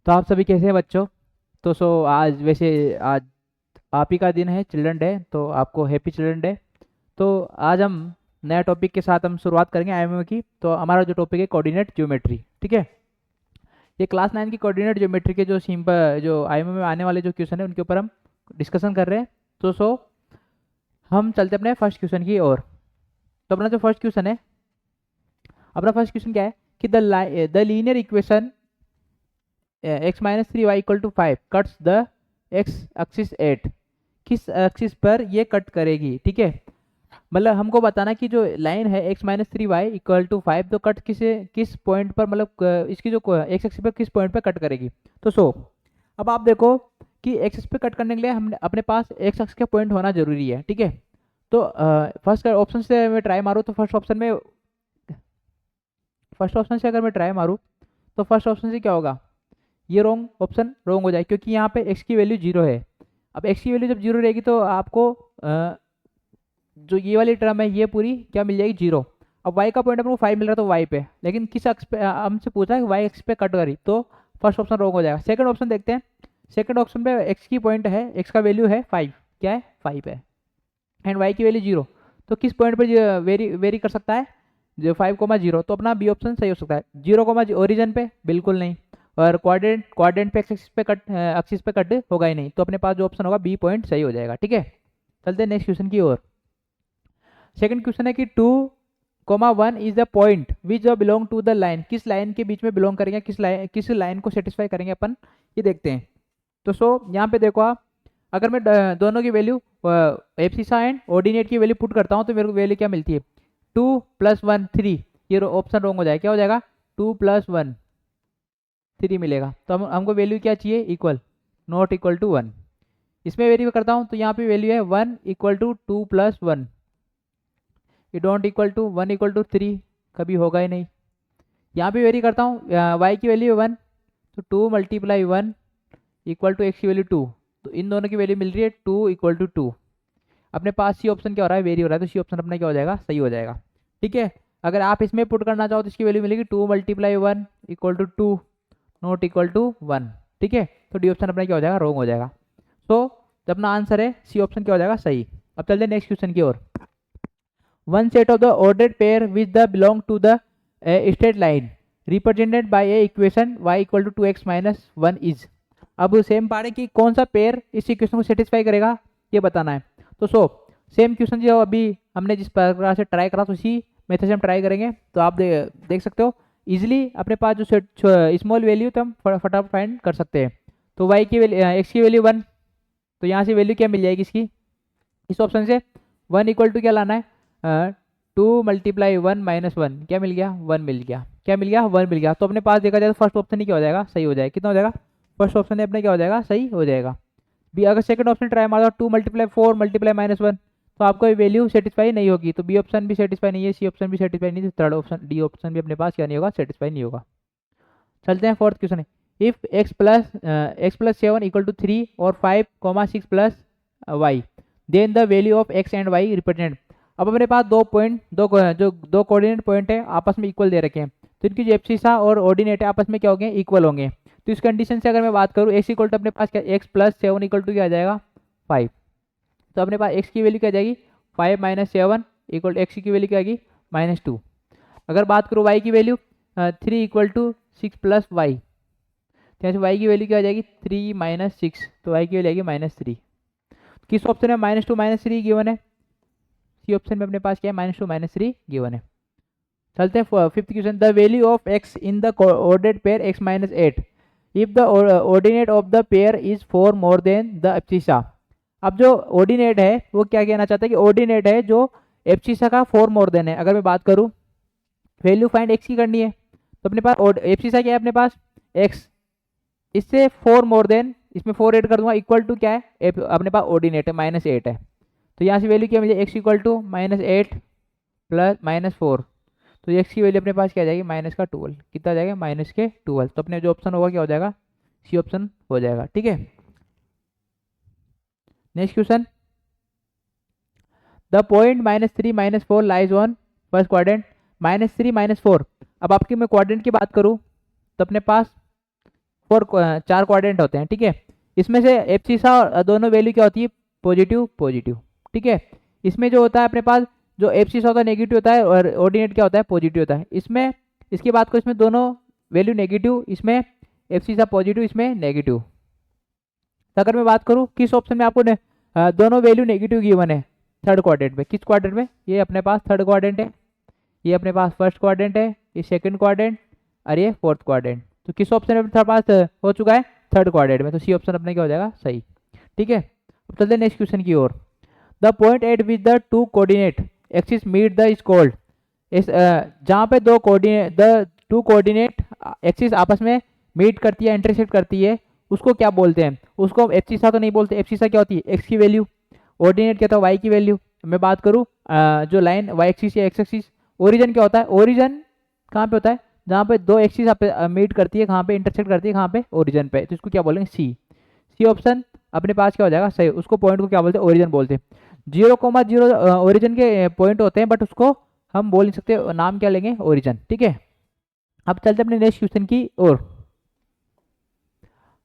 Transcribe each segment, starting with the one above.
तो आप सभी कैसे हैं बच्चों। तो आज वैसे आज आप ही का दिन है, चिल्ड्रन डे, तो आपको हैप्पी चिल्ड्रन डे। तो आज हम नया टॉपिक के साथ हम शुरुआत करेंगे आईएमओ की। तो हमारा जो टॉपिक है कोऑर्डिनेट ज्योमेट्री, ठीक है। ये क्लास 9 की कोऑर्डिनेट ज्योमेट्री के जो सिंपल जो आईएमओ में आने वाले जो क्वेश्चन है उनके ऊपर हम डिस्कशन कर रहे हैं। तो हम चलते अपने फर्स्ट क्वेश्चन की ओर। तो अपना जो फर्स्ट क्वेश्चन है, अपना फर्स्ट क्वेश्चन क्या है कि the linear equation x minus three y equal to five cuts the x axis at, किस एक्सिस पर ये कट करेगी, ठीक है। मतलब हमको बताना कि जो लाइन है x minus three y equal to five, तो कट किस पॉइंट पर, मतलब इसकी जो एक्स एक्सिस पर किस पॉइंट पर कट करेगी। तो अब आप देखो कि एक्सिस पे कट करने के लिए हमने अपने पास एक्स एक्सिस का पॉइंट होना जरूरी है, ठीक है। तो फर्स्ट ऑप्शन से मैं ट्राई मारूँ तो फर्स्ट ऑप्शन से अगर मैं ट्राई मारूँ तो फर्स्ट ऑप्शन से क्या होगा, ये रॉन्ग ऑप्शन रॉन्ग हो जाए, क्योंकि यहाँ पे एक्स की वैल्यू जीरो है। अब एक्स की वैल्यू जब जीरो रहेगी तो आपको जो ये वाली टर्म है ये पूरी क्या मिल जाएगी, जीरो। अब वाई का पॉइंट अपने को फाइव मिल रहा है तो वाई पे, लेकिन किस अक्ष पे हमसे पूछा है कि वाई एक्स पे कट करी, तो फर्स्ट ऑप्शन रॉन्ग हो जाएगा। सेकंड ऑप्शन देखते हैं। सेकंड ऑप्शन पे एक्स की पॉइंट है, एक्स का वैल्यू है फाइव, क्या है फाइव है, एंड वाई की वैल्यू जीरो। तो किस पॉइंट पर वेरी वेरी कर सकता है, जो फाइव कोमा जीरो, तो अपना बी ऑप्शन सही हो सकता है। जीरो कोमा ओरिजन पे बिल्कुल नहीं, और क्वाड्रेंट पे एक्सिस पे कट होगा ही नहीं, तो अपने पास जो ऑप्शन होगा बी पॉइंट सही हो जाएगा, ठीक है। चलते हैं नेक्स्ट क्वेश्चन की ओर। सेकंड क्वेश्चन है कि two comma one is the point which belong to the line, किस लाइन के बीच में बिलोंग करेंगे, किस लाइन को सेटिस्फाई करेंगे अपन, ये देखते हैं। तो यहाँ पे देखो आप, अगर मैं दोनों की वैल्यू एब्सिसा एंड ऑर्डिनेट की वैल्यू पुट करता हूँ तो मेरे को वैल्यू क्या मिलती है, टू प्लस वन थ्री। ये ऑप्शन रॉन्ग हो जाएगा, क्या हो जाएगा, टू प्लस वन थ्री मिलेगा। तो हमको वैल्यू क्या चाहिए, equal, not equal to one. इसमें वेरी करता हूँ तो यहाँ पे वैल्यू है one equal to two plus one, ये don't equal to one equal to three, कभी होगा ही नहीं। यहाँ पे वेरी करता हूँ, वाई की वैल्यू है वन, तो two multiply one equal to x की वैल्यू टू, तो इन दोनों की वैल्यू मिल रही है टू इक्वल टू टू। अपने पास सी ऑप्शन क्या हो रहा है, वेरी हो रहा है, तो सी ऑप्शन अपना क्या हो जाएगा, सही हो जाएगा, ठीक है। अगर आप इसमें पुट करना चाहो तो इसकी वैल्यू मिलेगी two multiply one equal to two, not equal to one, ठीक है। तो डी ऑप्शन अपना क्या हो जाएगा, रॉन्ग हो जाएगा। तो अपना आंसर है सी ऑप्शन क्या हो जाएगा, सही। अब चलते हैं नेक्स्ट क्वेश्चन की ओर। One set of the ordered pair which the belong to the straight line represented by a equation y equal to two x minus one is. अब सेम पार्ट है कि कौन सा पेयर इस इक्वेशन को satisfy करेगा, ये बताना है। तो सेम क्वेश्चन जो अभी हमने जिस प्रकार से ट्राई करा, तो उसी मेथड से हम ट्राई करेंगे। तो आप देख सकते हो इजिली अपने पास जो स्मॉल वैल्यू तो हम फटाफट फाइंड कर सकते हैं। तो y की वैल्यू, एक्स की वैल्यू वन, तो यहाँ से वैल्यू क्या मिल जाएगी इसकी, इस ऑप्शन से वन इक्वल टू क्या लाना है, to multiply one minus one, क्या मिल गया, वन मिल गया, क्या मिल गया, वन मिल गया। तो अपने पास देखा जाए तो फर्स्ट ऑप्शन ही क्या हो जाएगा, सही हो जाएगा। कितना हो जाएगा, फर्स्ट ऑप्शन अपने क्या हो जाएगा, सही हो जाएगा। बी अगर सेकंड ऑप्शन ट्राई मारो to multiply four multiply minus one, तो आपको वैल्यू सेटिस्फाई नहीं होगी, तो बी ऑप्शन भी सेटिस्फाई नहीं है, सी ऑप्शन भी सेटिस्फाई नहीं है, थर्ड ऑप्शन डी ऑप्शन भी अपने पास क्या नहीं होगा, सेटिस्फाई नहीं होगा। चलते हैं फोर्थ क्वेश्चन है। If x plus seven equal to three और five comma six plus y, then the value of x and y represent. अब अपने पास दो कोऑर्डिनेट पॉइंट है आपस में इक्वल दे रखे हैं, तो इनकी जो एब्सिसा और ऑर्डिनेट है आपस में क्या होंगे, इक्वल होंगे। तो इस कंडीशन से अगर मैं बात करूँ एक्स इक्वल टू अपने पास क्या, x plus seven equal to क्या आ जाएगा, फाइव। तो अपने पास एक्स की वैल्यू क्या आ जाएगी, five minus seven equal to x की वैल्यू क्या आएगी, माइनस टू। अगर बात करूँ वाई की value, three equal to six plus y, तो यहाँ से वाई की वैल्यू क्या आ जाएगी, थ्री माइनस सिक्स, तो वाई की वैल्यू आएगी माइनस थ्री। किस ऑप्शन में minus two minus three given है, सी ऑप्शन में अपने पास क्या है, minus two minus three given है। चलते हैं fifth question. The value of x in the ordered pair x minus eight if the ordinate of the pair is four more than the abscissa. अब जो ऑर्डिनेट है वो क्या कहना चाहता है कि ऑर्डिनेट है जो एब्सिसा का फोर मोर देन है। अगर मैं बात करूं वैल्यू फाइंड एक्स की करनी है, तो अपने पास एब्सिसा क्या है, अपने पास एक्स, इससे फोर मोर देन, इसमें फोर ऐड कर दूंगा, इक्वल टू क्या है, अपने पास ऑर्डिनेट है माइनस एट है। तो यहाँ से वैल्यू क्या मिलेगी, x equal to minus eight plus minus four, तो एक्स की वैल्यू अपने पास क्या आ जाएगी, माइनस का ट्वेल्व, कितना आ जाएगा, माइनस के ट्वेल्व। तो अपने जो ऑप्शन होगा क्या हो जाएगा, सी ऑप्शन हो जाएगा, ठीक है। Next question. The point minus three minus four lies on first quadrant, minus three minus four. अब आपकी मैं क्वाड्रेंट की बात करूँ तो अपने पास चार क्वाड्रेंट होते हैं, ठीक है। इसमें से एब्सिसा और दोनों वैल्यू क्या होती है, पॉजिटिव पॉजिटिव, ठीक है। इसमें जो होता है अपने पास, जो एब्सिसा होता है नेगेटिव होता है और ऑर्डिनेट क्या होता है, पॉजिटिव होता है। इसमें इसकी बात करो, इसमें दोनों वैल्यू नेगेटिव, इसमें एब्सिसा पॉजिटिव, इसमें नेगेटिव। तो अगर मैं बात करूँ किस ऑप्शन में आपको दोनों वैल्यू नेगेटिव गिवन है, थर्ड क्वाड्रेंट में। किस क्वाड्रेंट में, ये अपने पास थर्ड क्वाड्रेंट है, ये अपने पास फर्स्ट क्वाड्रेंट है, ये सेकंड क्वाड्रेंट और ये फोर्थ क्वाड्रेंट। तो किस ऑप्शन में अपने पास हो चुका है, थर्ड क्वाड्रेंट में। तो सी ऑप्शन अपने क्या हो जाएगा, सही, ठीक है। अब चलते हैं नेक्स्ट क्वेश्चन की ओर। The point at which the two coordinate axis meet the is called, इस जहाँ पे दो coordinate, the two coordinate axis आपस में मीट करती है, इंटरसेक्ट करती है, उसको क्या बोलते हैं। उसको एब्सिसा तो नहीं बोलते, एब्सिसा क्या होती है, एक्स की वैल्यू, ऑर्डिनेट क्या होता है, वाई की वैल्यू। मैं बात करूँ जो लाइन वाई एक्सिस या एक्स एक्सिस, ओरिजिन क्या होता है, ओरिजिन कहाँ पे होता है, जहाँ पे दो एक्सिस मीट करती है, कहाँ पे इंटरसेक्ट करती है, कहाँ पे, ओरिजिन पे। तो इसको क्या बोलेंगे, सी। सी ऑप्शन अपने पास क्या हो जाएगा, सही। उसको पॉइंट को क्या बोलते हैं, ओरिजिन बोलते हैं। 0,0 ओरिजिन के पॉइंट होते हैं, बट उसको हम बोल नहीं सकते, नाम क्या लेंगे, ओरिजिन, ठीक है। अब चलते अपने नेक्स्ट क्वेश्चन की ओर।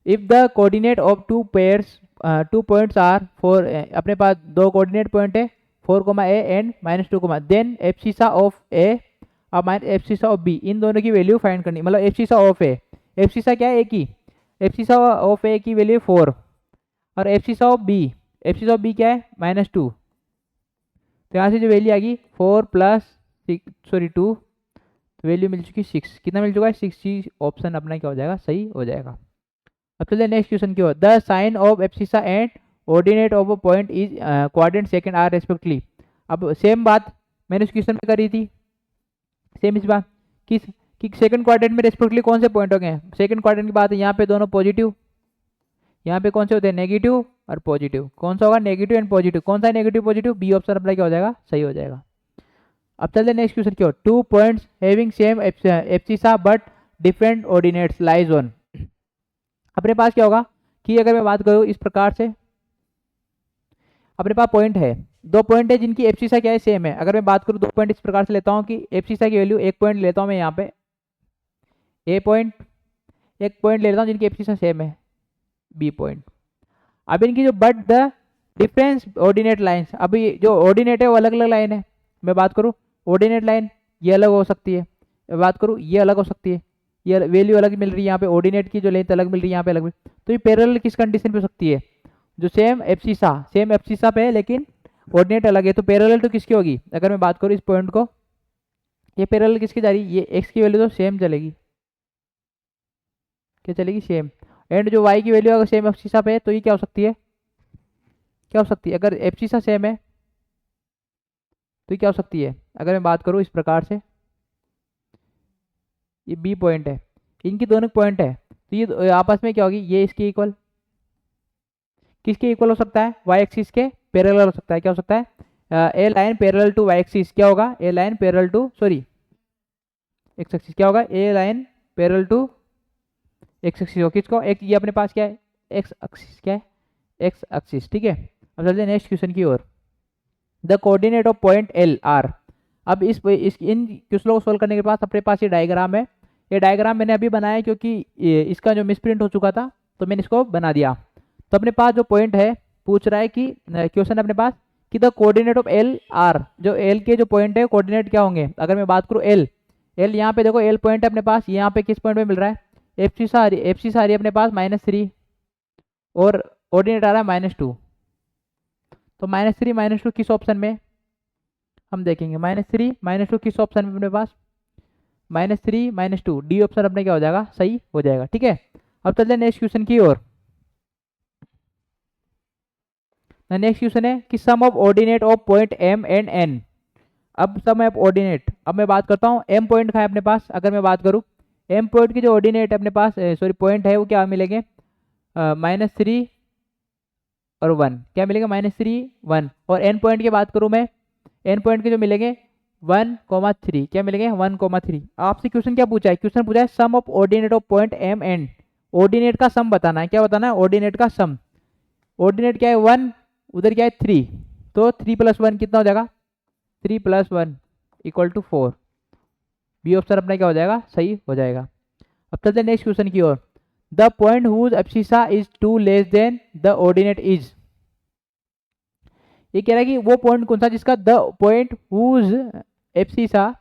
If the coordinate of two pairs, two points are four, अपने पास दो कोऑर्डिनेट पॉइंट है 4, A and -2, then abscissa of A और माइनस एब्सिसा ऑफ बी, इन दोनों की वैल्यू फाइंड करनी। मतलब एब्सिसा ऑफ ए, एब्सिसा क्या है, ए की, एब्सिसा ऑफ ए की वैल्यू 4 और abscissa of B, abscissa of B क्या है, -2। तो यहाँ से जो वैल्यू आएगी 4 + 2, तो वैल्यू मिल चुकी 6। कितना मिल चुका है, 6। सी ऑप्शन अपना क्या हो जाएगा, सही हो जाएगा। अब चलते हैं नेक्स्ट क्वेश्चन की ओर। The sign of abscissa and ordinate of a point is quadrant second are respectively. अब सेम बात मैंने उस क्वेश्चन में करी थी, सेम इस बात कि सेकंड क्वाड्रेंट में रेस्पेक्टिवली कौन से पॉइंट हो गए। सेकंड क्वाड्रेंट की बात है, यहाँ पे दोनों पॉजिटिव, यहाँ पे कौन से होते हैं, नेगेटिव और पॉजिटिव। कौन सा होगा, नेगेटिव एंड पॉजिटिव। कौन सा है नेगेटिव पॉजिटिव, बी ऑप्शन अपना क्या हो जाएगा, सही हो जाएगा। अब चलते हैं नेक्स्ट क्वेश्चन की ओर। Two points having same abscissa but different ordinates lies on. अपने पास क्या होगा कि अगर मैं बात करूँ इस प्रकार से, अपने पास पॉइंट है, दो पॉइंट है जिनकी एब्सिसा क्या है, सेम है। अगर मैं बात करूँ दो पॉइंट इस प्रकार से लेता हूँ कि एब्सिसा की वैल्यू, एक पॉइंट लेता हूँ मैं यहाँ पे ए पॉइंट, एक पॉइंट ले लेता हूँ जिनकी एब्सिसा सेम है बी पॉइंट। अब इनकी जो but the difference ordinate lines, अभी जो ऑर्डिनेट है वो अलग अलग लाइन है। मैं बात करूँ ऑर्डिनेट लाइन ये अलग हो सकती है, मैं बात करूँ ये अलग हो सकती है, ये वैल्यू अलग मिल रही है, यहाँ पे ऑर्डिनेट की जो लेंथ अलग मिल रही है, यहाँ पे अलग। तो ये पैरेलल किस कंडीशन पे हो सकती है, जो सेम एब्सिसा पे है लेकिन ऑर्डिनेट अलग है। तो पैरेलल तो किसकी होगी, अगर मैं बात करूँ इस पॉइंट को, ये पैरेलल किसकी जा रही है, ये एक्स की वैल्यू तो सेम चलेगी, क्या चलेगी, सेम। एंड जो वाई की वैल्यू अगर सेम एब्सिसा पे है तो ये क्या हो सकती है, क्या हो सकती है, अगर एब्सिसा सेम है तो ये क्या हो सकती है। अगर मैं बात करूँ इस प्रकार से, ये बी पॉइंट है, इनकी दोनों पॉइंट है, तो ये आपस में क्या होगी, ये इसके इक्वल, किसके इक्वल हो सकता है, वाई एक्सिस के पैरेलल हो सकता है। क्या हो सकता है, a line parallel to y axis, क्या होगा, a line parallel to, sorry x axis, क्या होगा, a line parallel to x axis हो, किसको, एक ये अपने पास क्या है, एक्स एक्सिस, क्या है, एक्स एक्सिस, ठीक है। अब चलते हैं नेक्स्ट क्वेश्चन की ओर। The coordinate of point L R. अब इन क्वेश्चनों को सोल्व करने के बाद अपने पास ये डायग्राम है, ये डायग्राम मैंने अभी बनाया क्योंकि इसका जो मिसप्रिंट हो चुका था तो मैंने इसको बना दिया। तो अपने पास जो पॉइंट है, पूछ रहा है कि क्वेश्चन अपने पास कि the coordinate of L R, जो एल के जो पॉइंट है कोऑर्डिनेट क्या होंगे। अगर मैं बात करूँ एल यहाँ पे देखो एल पॉइंट है अपने पास, यहाँ पे किस पॉइंट पे मिल रहा है, एब्सिसा आ रही है अपने पास -3 और ऑर्डिनेट आ रहा है -2। तो -3 -2 किस ऑप्शन में हम देखेंगे, -3 -2 किस ऑप्शन में अपने पास, -3 -2, डी ऑप्शन अपने क्या हो जाएगा, सही हो जाएगा, ठीक है। अब चलते हैं नेक्स्ट क्वेश्चन की ओर। नेक्स्ट क्वेश्चन है कि sum of ordinate of point M and N. अब सम ऑफ ऑर्डिनेट, अब मैं बात करता हूँ एम पॉइंट का है अपने पास। अगर मैं बात करूँ एम पॉइंट की जो ऑर्डिनेट अपने पास, सॉरी पॉइंट है, वो क्या मिलेंगे, -3 और 1, क्या मिलेगा, -3 1। और एन पॉइंट की बात करूँ मैं, एन पॉइंट के जो मिलेंगे 1,3, क्या मिलेंगे, 1,3। आपसे क्वेश्चन क्या पूछा है, क्वेश्चन पूछा है sum of ordinate of point M and, ordinate का सम बताना है। क्या बताना है, ऑर्डिनेट का सम। ऑर्डिनेट क्या है 1, उधर क्या है 3, तो 3 + 1 कितना हो जाएगा, 3 + 1 = 4। बी ऑप्शन अपना क्या हो जाएगा, सही हो जाएगा। अब चलते हैं नेक्स्ट क्वेश्चन की ओर। The point whose abscissa is 2 less than the ordinate is. ये कह रहा है कि वो पॉइंट कौन सा जिसका द पॉइंट हुज एब्सिसा,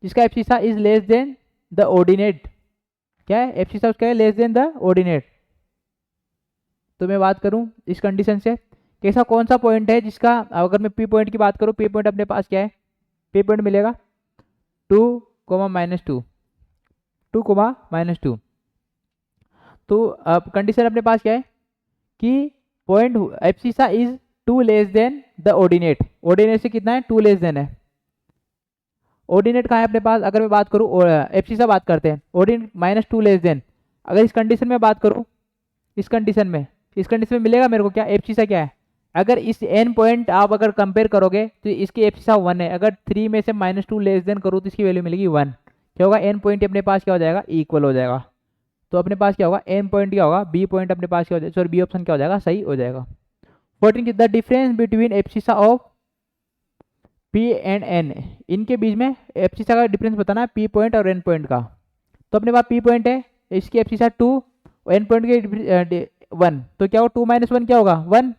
जिसका abscissa is less than the ordinate. क्या है एब्सिसा उसका है लेस देन द ऑर्डिनेट। तो मैं बात करूं इस कंडीशन से, कैसा कौन सा पॉइंट है जिसका, अगर मैं पी पॉइंट की बात करूं, पी पॉइंट अपने पास क्या है, पी पॉइंट मिलेगा 2, -2, 2, -2। तो अब कंडीशन अपने पास क्या है कि point abscissa is 2 less than the ordinate. Ordinate से कितना है 2 लेस देन है। ऑर्डिनेट कहाँ है अपने पास, अगर मैं बात करूँ एब्सिसा बात करते हैं, ऑर्डिनेट -2 लेस देन। अगर इस कंडीशन में बात करूँ, इस कंडीशन में मिलेगा मेरे को क्या एब्सिसा क्या है। अगर इस n पॉइंट आप अगर कंपेयर करोगे तो इसकी एब्सिसा 1 है। अगर 3 में से -2 लेस देन करूँ तो इसकी वैल्यू मिलेगी 1। क्या होगा n पॉइंट अपने पास क्या हो जाएगा इक्वल हो जाएगा। तो अपने पास क्या होगा n पॉइंट क्या होगा, b पॉइंट अपने पास क्या हो जाएगा, सॉरी b ऑप्शन क्या हो जाएगा सही हो जाएगा। 14 the difference between abscissa of p and n, इनके बीच में एब्सिसा का डिफरेंस बताना है p पॉइंट और n पॉइंट का। तो अपने पास p पॉइंट है, इसकी एब्सिसा 2 और n पॉइंट के 1, तो क्या होगा 2 - 1 क्या होगा 1,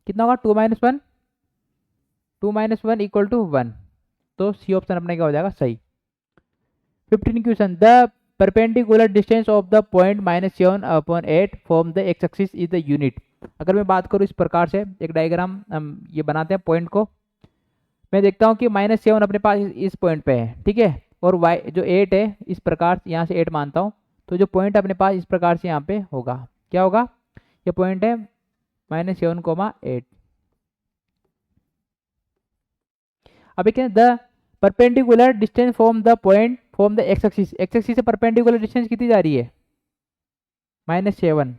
कितना होगा 2 - 1, 2 - 1 इक्वल टू 1। तो सी ऑप्शन अपने क्या हो जाएगा सही। 15 question the perpendicular distance of the point -7/8 from the x axis is the unit. अगर मैं बात करूँ इस प्रकार से एक डायग्राम हम ये बनाते हैं पॉइंट को, मैं देखता हूँ कि -7 अपने पास इस पॉइंट पे है, ठीक है, और y जो 8 है इस प्रकार यहाँ से 8 मानता हूँ। तो जो पॉइंट अपने पास इस प्रकार से यहाँ पे होगा, क्या होगा, ये पॉइंट है -7, 8। अभी क्या the perpendicular distance from the point from the x axis, x axis से परपेंडिकुलर डिस्टेंस कितनी जा रही है -7,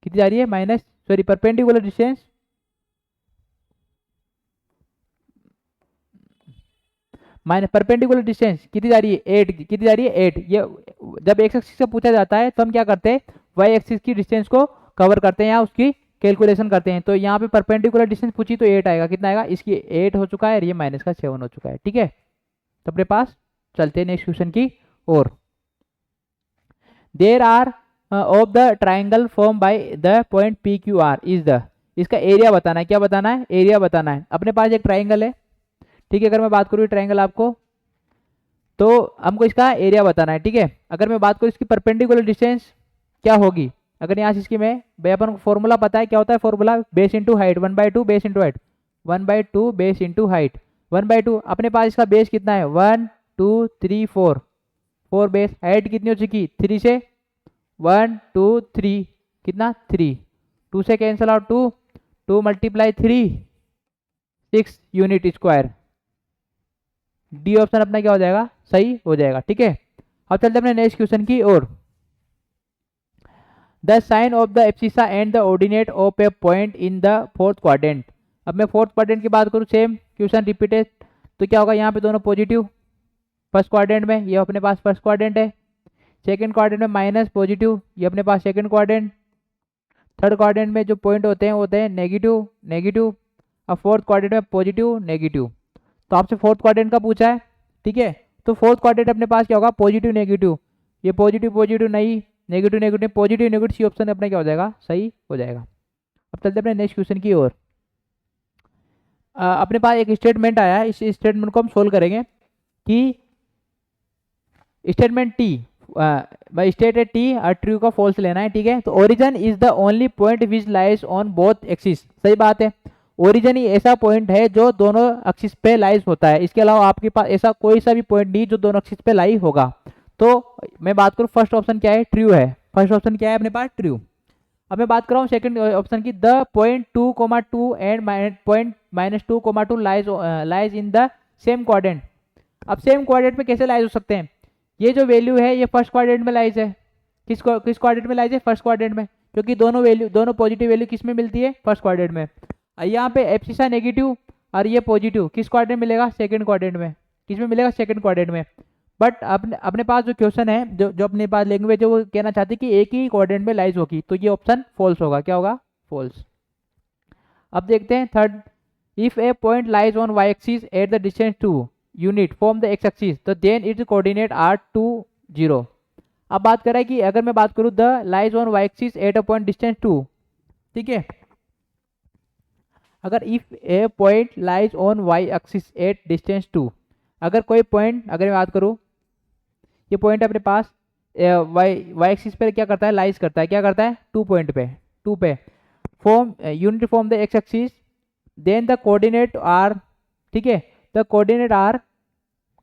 कितनी जा रही है परपेंडिकुलर डिस्टेंस परपेंडिकुलर डिस्टेंस कितनी जा रही है 8, कितनी जा रही है 8। ये जब एक्स एक्सिस से पूछा जाता है तो हम क्या करते हैं वाई एक्सिस की डिस्टेंस को कवर करते हैं या उसकी कैलकुलेशन करते हैं। तो यहाँ पे परपेंडिकुलर डिस्टेंस पूछी तो 8 आएगा, कितना आएगा, इसकी 8 हो चुका है और ये -7 हो चुका है, ठीक है। तो अपने पास चलते हैं नेक्स्ट क्वेश्चन की ओर। There are of the triangle form by the point P Q R is the, इसका एरिया बताना है, क्या बताना है एरिया बताना है। अपने पास एक ट्राइंगल है, ठीक है, अगर मैं बात करूँ ट्राइंगल आपको तो हमको इसका एरिया बताना है, ठीक है। अगर मैं बात करूँ इसकी परपेंडिकुलर डिस्टेंस क्या होगी, अगर यहाँ से इसकी मैं भाई अपन को फॉर्मूला पता है, क्या होता है formula, base into height 1/2 base into height 1/2 base into height 1/2। अपने पास इसका बेस कितना है 1 2 3 4, 4 बेस, हाइट कितनी हो चुकी 3 से 1 2 3, कितना 3, 2 से cancel out 2, 2 × 3 6 unit square. D option अपना क्या हो जाएगा सही हो जाएगा, ठीक है। अब चलते अपने नेक्स्ट क्वेश्चन की ओर। The sign of the abscissa and the ordinate of a point in the fourth quadrant. अब मैं फोर्थ क्वाड्रेंट की बात करूँ, सेम क्वेश्चन रिपीटेड, तो क्या होगा यहाँ पे दोनों पॉजिटिव, फर्स्ट क्वाड्रेंट में ये अपने पास फर्स्ट क्वाड्रेंट है, सेकंड क्वाड्रेंट में माइनस पॉजिटिव, ये अपने पास सेकंड क्वाड्रेंट, थर्ड क्वाड्रेंट में जो पॉइंट होते हैं नेगेटिव नेगेटिव, अब फोर्थ क्वाड्रेंट में पॉजिटिव नेगेटिव। तो आपसे फोर्थ क्वाड्रेंट का पूछा है, ठीक है, तो फोर्थ क्वाड्रेंट अपने पास क्या होगा पॉजिटिव नेगेटिव, ये पॉजिटिव पॉजिटिव नहीं, negative negative positive negative, C option अपना क्या हो जाएगा सही हो जाएगा। अब चलते अपने नेक्स्ट क्वेश्चन की ओर। अपने पास एक स्टेटमेंट आया है, इस स्टेटमेंट को हम सोल्व करेंगे कि स्टेटमेंट टी स्टेटेड टी और ट्रू का फॉल्स लेना है, ठीक है। तो origin is the only point which lies on both axis, सही बात है, ओरिजिन ही ऐसा पॉइंट है जो दोनों एक्सिस पे लाइज होता है, इसके अलावा आपके पास ऐसा कोई सा भी पॉइंट नहीं जो दोनों एक्सिस पे लाई होगा। तो मैं बात करूँ फर्स्ट ऑप्शन क्या है ट्रू है, फर्स्ट ऑप्शन क्या है अपने पास ट्रू। अब मैं बात कर रहा हूँ सेकंड ऑप्शन की, the point 2,2 and point -2,2 lies in the same quadrant. अब सेम क्वाड्रेंट में कैसे लाइज हो सकते हैं, ये जो वैल्यू है ये फर्स्ट क्वाड्रेंट में लाइज है, किस क्वाड्रेंट में लाइज है फर्स्ट क्वाड्रेंट में, क्योंकि दोनों पॉजिटिव वैल्यू किस में मिलती है फर्स्ट क्वाड्रेंट में। यहाँ पे एब्सिसा नेगेटिव और ये पॉजिटिव किस क्वाड्रेंट में मिलेगा सेकंड क्वाड्रेंट में, किस में मिलेगा सेकंड क्वाड्रेंट में। बट अपने पास जो क्वेश्चन है जो अपने पास लैंग्वेज है वो कहना चाहती है कि एक ही क्वाड्रेंट में लाइज होगी, तो ये ऑप्शन फॉल्स होगा, क्या होगा फॉल्स। अब देखते हैं third, if A point lies on y axis at the distance 2 unit from the x axis तो देन इट्स कोऑर्डिनेट आर 2 0। अब बात करें कि अगर मैं बात करूँ the lies on Y axis at a point distance 2, ठीक है, अगर if A point lies on Y axis at distance 2, अगर कोई पॉइंट, अगर मैं बात करूँ ये पॉइंट अपने पास वाई वाई एक्सिस पे क्या करता है, लाइज करता है, क्या करता है, 2 पॉइंट पे, 2 पे form unit form the x axis, then the coordinate are, ठीक है, द कोऑर्डिनेट आर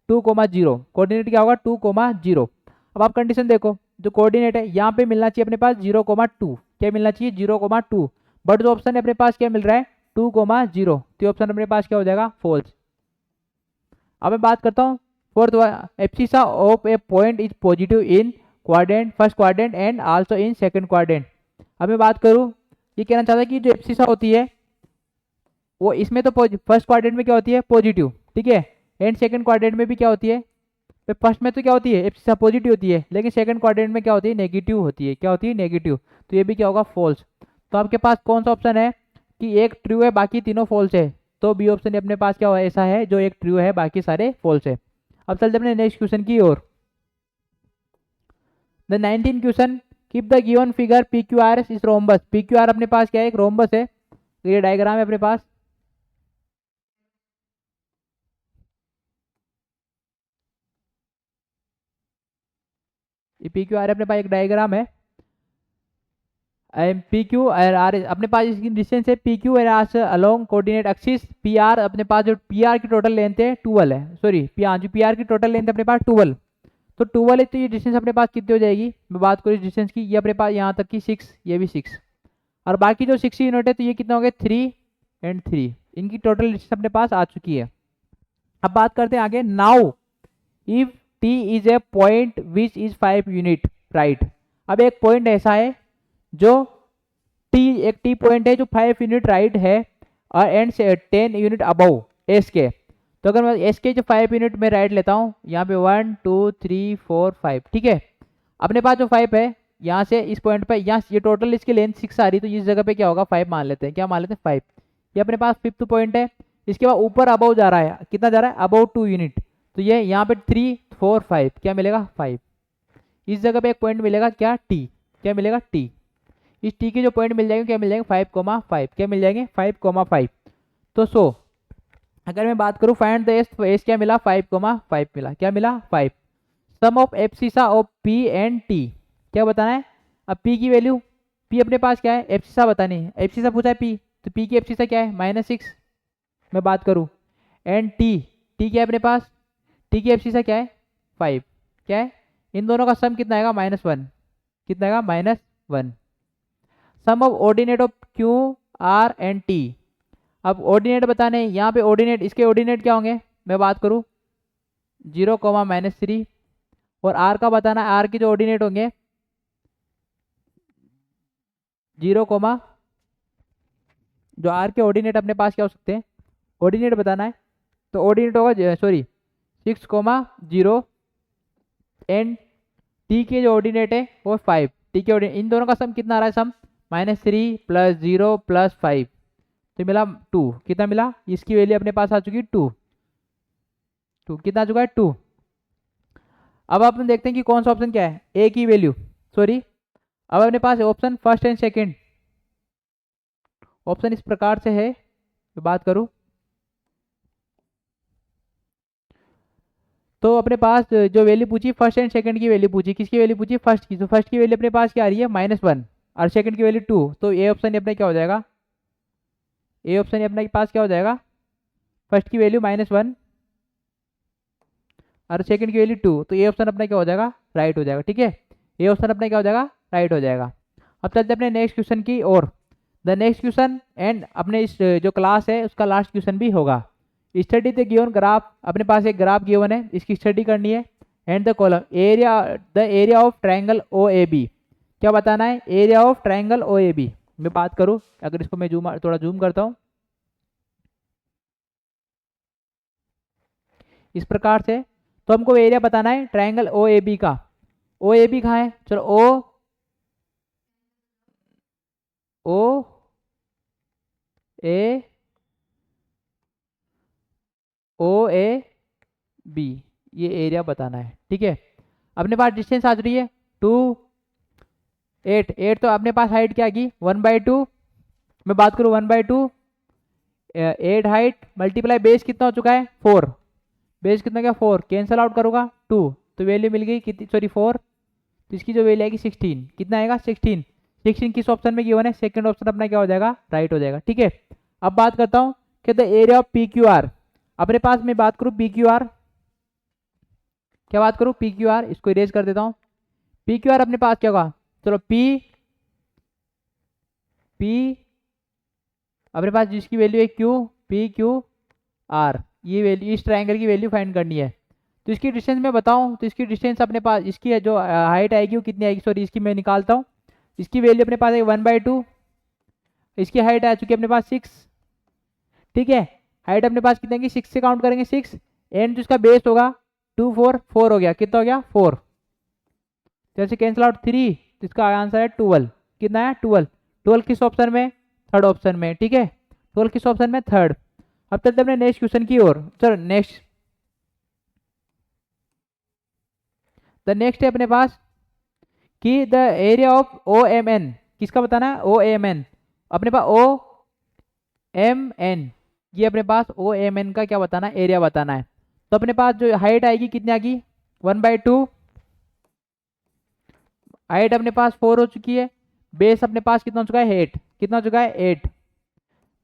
2,0, कोऑर्डिनेट क्या होगा 2,0। अब आप कंडीशन देखो, जो कोऑर्डिनेट है यहाँ पे मिलना चाहिए अपने पास 0,2, क्या मिलना चाहिए 0,2, बट जो ऑप्शन है अपने पास क्या मिल रहा है 2,0, तो ऑप्शन अपने पास क्या हो जाएगा फॉल्स। अब मैं बात करता हूँ fourth, abscissa of a point is positive in quadrant first quadrant and also in second quadrant. अब मैं बात करूँ, ये कहना चाहता है कि जो एब्सिसा होती है वो इसमें तो फर्स्ट क्वाड्रेंट में क्या होती है पॉजिटिव, ठीक है, एंड सेकंड क्वाड्रेंट में भी क्या होती है, फर्स्ट में तो क्या होती है एब्सिसा पॉजिटिव होती है, लेकिन सेकंड क्वाड्रेंट में क्या होती है नेगेटिव होती है, क्या होती है नेगेटिव, तो ये भी क्या होगा फॉल्स। तो आपके पास कौन सा ऑप्शन है कि एक ट्रू है बाकी तीनों फॉल्स है, तो बी ऑप्शन अपने पास क्या हुआ ऐसा है जो एक ट्रू है बाकी सारे फॉल्स है। अब चलते अपने नेक्स्ट क्वेश्चन की ओर। The 19 question, keep the given figure P Q R is rhombus, P Q R अपने पास क्या है एक रोम्बस है, तो ये डायग्राम है अपने पास, ये पी क्यू आर अपने पास एक डायग्राम है, पी क्यू और आर अपने पास इसकी डिस्टेंस है पी क्यू और आर से along coordinate axis, P R अपने पास जो पी आर की टोटल लेंथ है 12 है, सॉरी जो पी आर की टोटल लेंथ है अपने पास 12, तो 12 है, तो ये डिस्टेंस अपने पास कितनी हो जाएगी, मैं बात करूँ इस डिस्टेंस की, ये अपने पास यहाँ तक की 6, ये भी 6, और बाकी जो 6 यूनिट है तो ये कितना हो गया 3 एंड 3, इनकी टोटल डिस्टेंस अपने पास आ चुकी है। अब बात करते हैं आगे, now if T is a point which is 5 unit right. अब एक पॉइंट ऐसा है जो टी, एक टी पॉइंट है जो 5 यूनिट राइट है और एंड से 10 यूनिट अबव एस के, तो अगर मैं एस के जो 5 यूनिट में राइट लेता हूँ यहाँ पे 1 2 3 4 5, ठीक है, अपने पास जो 5 है यहाँ से इस पॉइंट पे, यहाँ ये टोटल इसकी लेंथ 6 आ रही, तो इस जगह पे क्या होगा 5 मान लेते हैं, क्या मान लेते हैं 5, ये अपने पास 5th पॉइंट है। इसके बाद ऊपर अबव जा रहा है, कितना जा रहा है अबव 2 यूनिट, तो ये यहाँ पे 3 4 5 क्या मिलेगा 5, इस जगह पे एक पॉइंट मिलेगा क्या टी, क्या मिलेगा टी, इस टी के जो पॉइंट मिल जाएंगे क्या मिल जाएंगे 5,5, क्या मिल जाएंगे 5,5। तो सो अगर मैं बात करूं फाइंड द एस, तो एस क्या मिला 5,5 मिला, क्या मिला 5। Sum of abscissa of P and T, क्या बताना है, अब पी की वैल्यू, पी अपने पास क्या है एब्सिसा बतानी है, एब्सिसा पूछा है पी, तो पी की एब्सिसा क्या है -6 मैं बात करूं, एंड टी, टी क्या है अपने पास, टी की एब्सिसा क्या है 5, क्या है, इन दोनों का सम कितना आएगा -1, कितना आएगा -1। Sum of ordinate of Q R and T, अब ऑर्डिनेट बताने, यहाँ पे ऑर्डिनेट, इसके ऑर्डिनेट क्या होंगे मैं बात करूँ 0, -3, और आर का बताना, आर के जो ऑर्डिनेट होंगे 0, जो आर के ऑर्डिनेट अपने पास क्या हो सकते हैं, ऑर्डिनेट बताना है, तो ऑर्डिनेट होगा सॉरी 6,0 एंड टी के जो ऑर्डिनेट है वो 5, टी के ऑर्डिनेट, इन दोनों का सम कितना आ रहा है सम -3 + 0 + 5, तो मिला 2, कितना मिला, इसकी वैल्यू अपने पास आ चुकी 2, कितना आ चुका है 2। अब अपन देखते हैं कि कौन सा ऑप्शन क्या है, ए की वैल्यू, सॉरी अब अपने पास option first and second, option इस प्रकार से है, तो बात करूं तो अपने पास जो वैल्यू पूछी फर्स्ट एंड सेकंड की वैल्यू पूछी, किसकी वैल्यू पूछी फर्स्ट की, तो फर्स्ट की वैल्यू अपने पास क्या आ रही है -1 और सेकंड की वैल्यू 2, तो ए ऑप्शन अपने क्या हो जाएगा, ए ऑप्शन अपने पास क्या हो जाएगा, फर्स्ट की वैल्यू -1 और सेकंड की वैल्यू 2, तो ए ऑप्शन अपना क्या हो जाएगा राइट हो जाएगा, ठीक है, ए ऑप्शन अपना क्या हो जाएगा राइट हो जाएगा। अब चलते अपने नेक्स्ट क्वेश्चन की ओर, द नेक्स्ट क्वेश्चन एंड अपने इस जो क्लास है उसका लास्ट क्वेश्चन भी होगा। स्टडी द गिवन ग्राफ, अपने पास एक ग्राफ गिवन है, इसकी स्टडी करनी है, and the column area, the area of triangle O A B, क्या बताना है area of triangle O A B, मैं बात करूँ अगर इसको मैं थोड़ा जूम करता हूँ इस प्रकार से, तो हमको एरिया बताना है ट्रायंगल ओ ए बी का, ओ ए बी कहाँ है, चलो ओ ए ओ ए बी, ये एरिया बताना है, ठीक है, अपने पास डिस्टेंस आ रही है 2 8 8 तो अपने पास हाइट क्या की 1/2, मैं बात करूँ 1/2 8 हाइट मल्टीप्लाई बेस कितना हो चुका है 4, बेस कितना क्या 4, कैंसल आउट करूँगा 2 तो वैल्यू मिल गई कितनी, सॉरी 4, तो इसकी जो वैल्यू आएगी 16, कितना आएगा 16, 16 किस ऑप्शन में गिवन है, सेकंड ऑप्शन अपना क्या हो जाएगा राइट हो जाएगा। ठीक है, अब बात करता हूँ कि the area of P Q R, अपने पास मैं बात करूँ पी क्यू आर, क्या बात करूँ पी क्यू आर, इसको इरेज कर देता हूँ। पी क्यू आर अपने पास क्या होगा, चलो पी अपने पास जिसकी वैल्यू है क्यू, पी क्यू आर, ये वैल्यू इस ट्राइंगल की वैल्यू फाइंड करनी है। तो इसकी डिस्टेंस मैं बताऊं तो इसकी डिस्टेंस अपने पास, इसकी जो हाइट आएगी वो कितनी आएगी, सॉरी इसकी मैं निकालता हूँ, इसकी वैल्यू अपने पास है 1/2, इसकी हाइट आ चुकी है अपने पास 6। ठीक है, हाइट अपने पास कितनी आएगी 6 से काउंट करेंगे 6, एंड जो इसका बेस होगा 2 4 4 हो गया, कितना हो गया 4, जैसे कैंसिल आउट 3, तो इसका आंसर है 12, कितना है 12, 12 किस ऑप्शन में, थर्ड ऑप्शन में। ठीक है, 12 किस ऑप्शन में, थर्ड। अब चलते अपने नेक्स्ट क्वेश्चन की ओर, चलो नेक्स्ट, द नेक्स्ट है अपने पास कि the area of O M N, किसका बताना है ओ एम एन, अपने पास ओ एम एन, ये अपने पास ओ एम एन का क्या बताना है एरिया बताना है। तो अपने पास जो हाइट आएगी कितनी आएगी 1/2, हाइट अपने पास 4 हो चुकी है, बेस अपने पास कितना हो चुका है 8, कितना हो चुका है 8,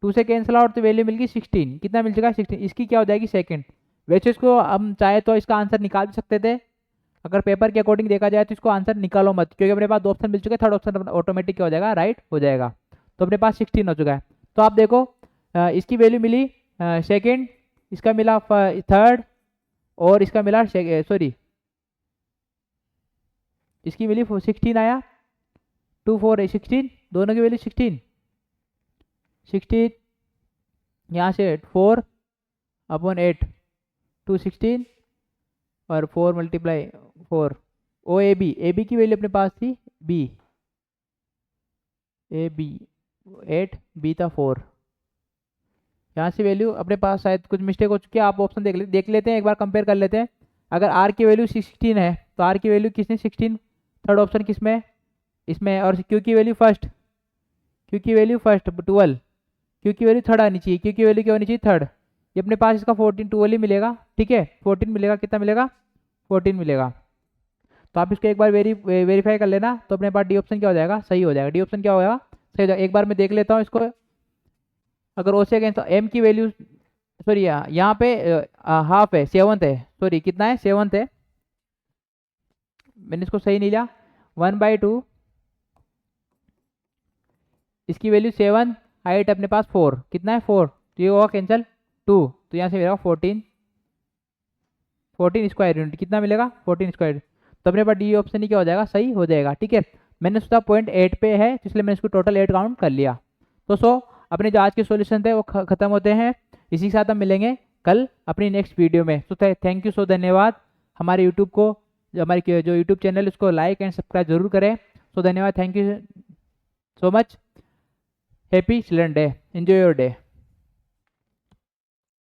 2 से कैंसिल आउट तो वैल्यू मिल गई 16, कितना मिल चुका है 16, इसकी क्या हो जाएगी सेकंड। वैसे इसको हम चाहे तो इसका आंसर निकाल भी सकते थे, अगर पेपर के अकॉर्डिंग देखा जाए तो इसको आंसर निकालो मत, क्योंकि अपने पास 2 ऑप्शन मिल चुके हैं, थर्ड ऑप्शन ऑटोमेटिक क्या हो जाएगा राइट हो जाएगा। तो अपने पास 16 हो चुका है। तो आप देखो इसकी वैल्यू मिली सेकेंड, इसका मिला थर्ड, और इसका मिला सॉरी इसकी मिली 16 आया, 2 4 16, दोनों की वैल्यू 16, 16 यहाँ से 4/8 2 16 और 4 × 4, ओ ए बी की वैल्यू अपने पास थी बी, ए बी 8, बी था 4, यहाँ से वैल्यू अपने पास शायद कुछ मिस्टेक हो चुकी है, आप ऑप्शन देख लेते हैं, एक बार कंपेयर कर लेते हैं। अगर आर की वैल्यू 16 है तो आर की वैल्यू किसने 16, थर्ड ऑप्शन किसमें इसमें, और क्यू की वैल्यू फर्स्ट, क्यू की वैल्यू फर्स्ट 12, क्यू की वैल्यू थर्ड आनी चाहिए, क्यू की वैल्यू क्या होनी चाहिए थर्ड, ये अपने पास इसका 14 12 ही मिलेगा। ठीक है 14 मिलेगा, कितना मिलेगा 14 मिलेगा। तो आप इसको एक बार वेरीफाई कर लेना, तो अपने पास डी ऑप्शन क्या हो जाएगा सही हो जाएगा, डी ऑप्शन क्या होगा सही हो जाएगा। एक बार मैं देख लेता हूँ इसको, अगर ओ से अगेंस्ट एम की वैल्यू, सॉरी यहाँ पे हाफ है, सेवंथ है, सॉरी कितना है सेवंथ है, मैंने इसको सही नहीं लिया, 1/2 इसकी वैल्यू 7, हाइट अपने पास 4, कितना है 4, तो ये होगा कैंसिल 2, तो यहाँ से मिलेगा 14 स्क्वायर यूनिट, कितना मिलेगा 14 स्क्वायर, तो अपने पास डी ऑप्शन ही क्या हो जाएगा सही हो जाएगा। ठीक है, मैंने सोचा पॉइंट 8 पे है इसलिए मैंने इसको टोटल 8 काउंट कर लिया। तो अपने जो आज के सॉल्यूशन थे वो खत्म होते हैं, इसी के साथ हम मिलेंगे कल अपनी नेक्स्ट वीडियो में। तो थैंक यू सो धन्यवाद, हमारे यूट्यूब को हमारी जो यूट्यूब चैनल उसको लाइक एंड सब्सक्राइब जरूर करें। धन्यवाद, thank you so much, happy children day, enjoy your day.